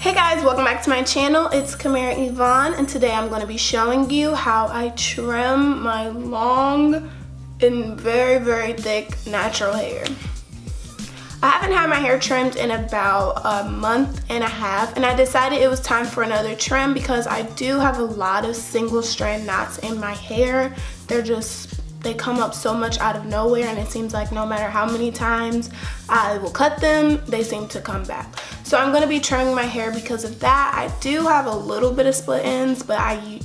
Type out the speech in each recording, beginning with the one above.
Hey guys, welcome back to my channel. It's Kamara Yvonne, and today I'm going to be showing you how I trim my long and very thick natural hair. I haven't had my hair trimmed in about a month and a half, and I decided it was time for another trim because I do have a lot of single strand knots in my hair. They come up so much out of nowhere, and it seems like no matter how many times I will cut them, they seem to come back. So I'm going to be trimming my hair because of that. I do have a little bit of split ends, but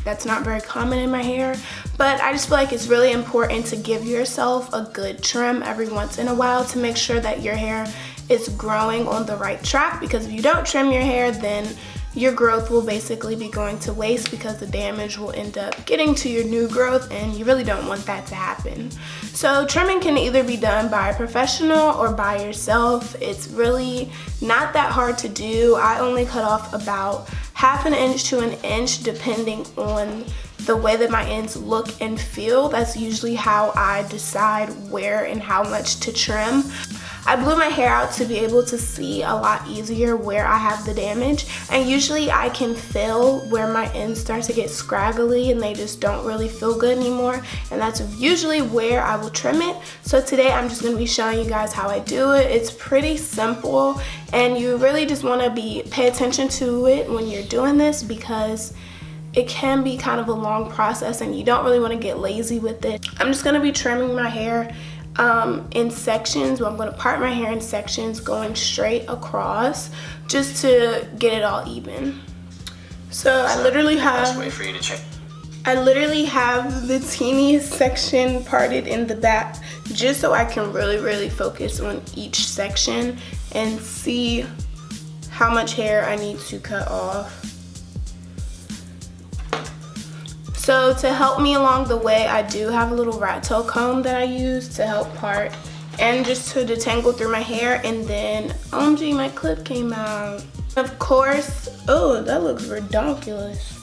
that's not very common in my hair. But I just feel like it's really important to give yourself a good trim every once in a while to make sure that your hair is growing on the right track, because if you don't trim your hair, then your growth will basically be going to waste because the damage will end up getting to your new growth, and you really don't want that to happen. So trimming can either be done by a professional or by yourself. It's really not that hard to do. I only cut off about ½ an inch to an inch depending on the way that my ends look and feel. That's usually how I decide where and how much to trim. I blew my hair out to be able to see a lot easier where I have the damage, and usually I can feel where my ends start to get scraggly and they just don't really feel good anymore, and that's usually where I will trim it. So today I'm just going to be showing you guys how I do it. It's pretty simple, and you really just want to pay attention to it when you're doing this because it can be kind of a long process and you don't really want to get lazy with it. I'm just going to be trimming my hair in sections. Well, I'm going to part my hair in sections going straight across just to get it all even. So I literally have the teeniest section parted in the back just so I can really focus on each section and see how much hair I need to cut off. So to help me along the way, I do have a little rat tail comb that I use to help part and just to detangle through my hair. And then, OMG, my clip came out. Of course, oh, that looks redonkulous.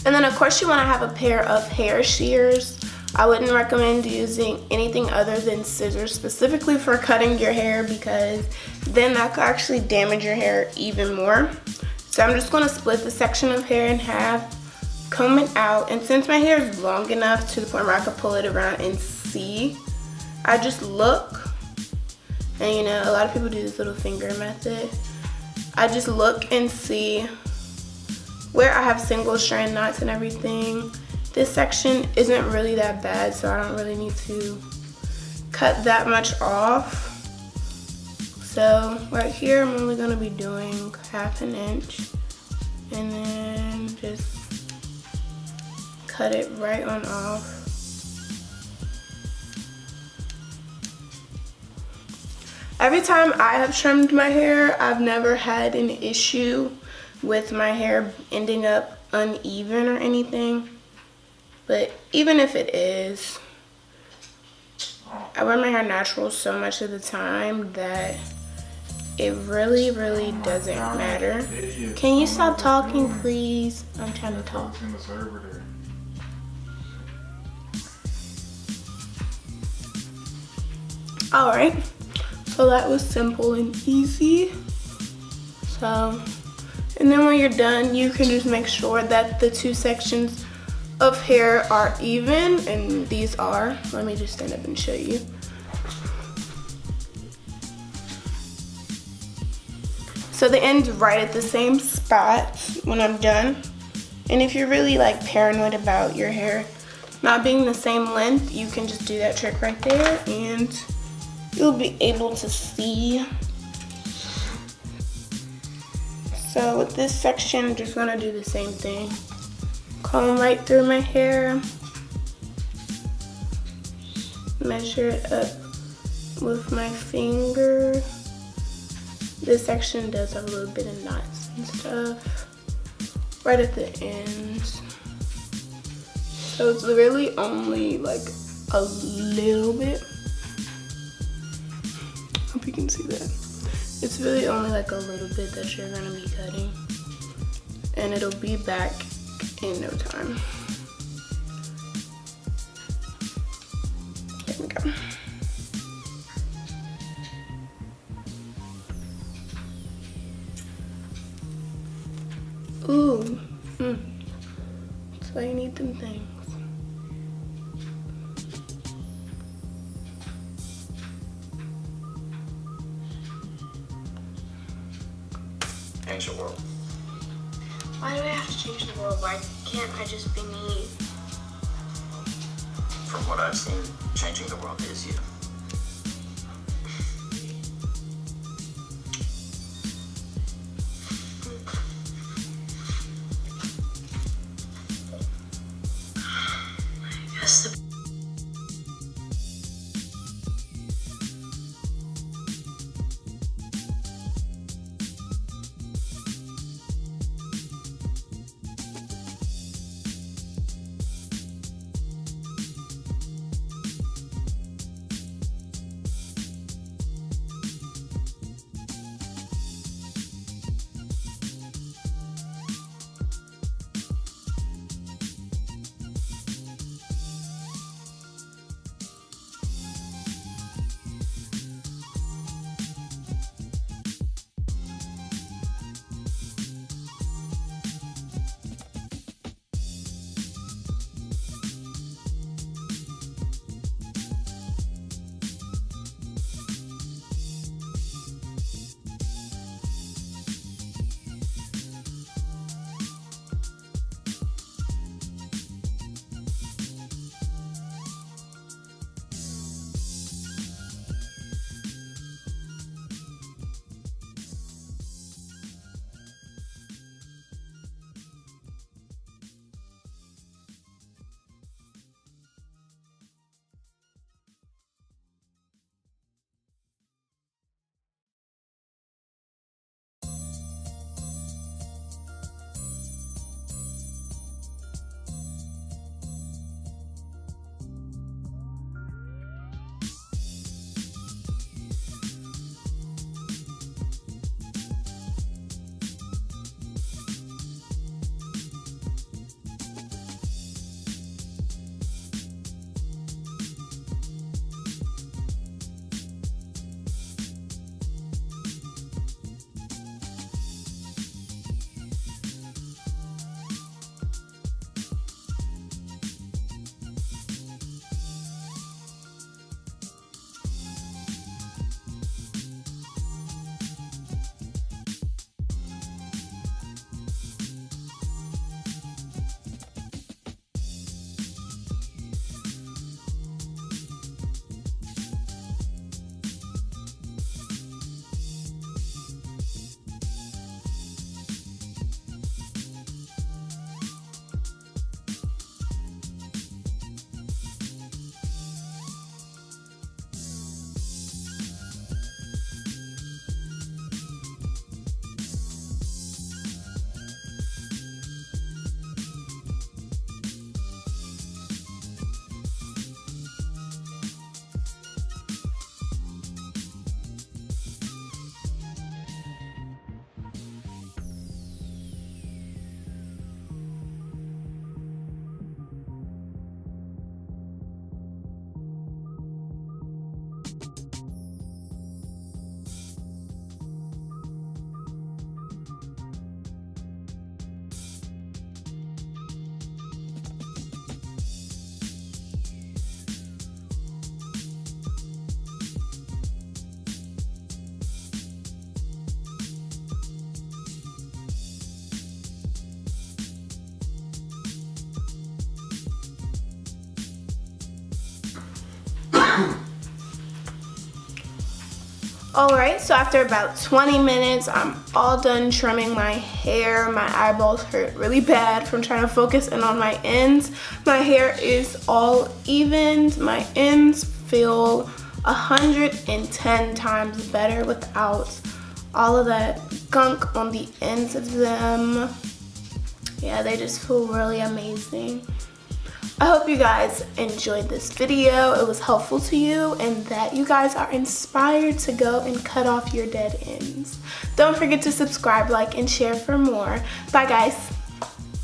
And then of course you want to have a pair of hair shears. I wouldn't recommend using anything other than scissors specifically for cutting your hair, because then that could actually damage your hair even more. So I'm just going to split the section of hair in half, comb it out, and since my hair is long enough to the point where I could pull it around and see, I just look, and you know, a lot of people do this little finger method. I just look and see where I have single strand knots and everything. This section isn't really that bad, so I don't really need to cut that much off. So right here, I'm only going to be doing ½ an inch, and then just cut it right on off. Every time I have trimmed my hair, I've never had an issue with my hair ending up uneven or anything. But even if it is, I wear my hair natural so much of the time that it really doesn't matter. Can you stop talking, please? I'm trying to talk. Alright, so that was simple and easy. So, and then when you're done, you can just make sure that the two sections of hair are even, and these are. Let me just stand up and show you. So the end's right at the same spot when I'm done. And if you're really like paranoid about your hair not being the same length, you can just do that trick right there and you'll be able to see. So with this section, I'm just gonna do the same thing. Comb right through my hair, measure it up with my finger. This section does have a little bit of knots and stuff right at the ends. So it's really only like a little bit. Hope you can see that. It's really only like a little bit that you're gonna be cutting, and it'll be back in no time. There we go. change the world. Why do I have to change the world? Why can't I just be me? From what I've seen, changing the world is you. I guess the Alright, so after about 20 minutes, I'm all done trimming my hair. My eyeballs hurt really bad from trying to focus in on my ends. My hair is all evened. My ends feel 110 times better without all of that gunk on the ends of them. Yeah, they just feel really amazing. I hope you guys enjoyed this video. It was helpful to you and that you guys are inspired to go and cut off your dead ends. Don't forget to subscribe, like, and share for more. Bye, guys.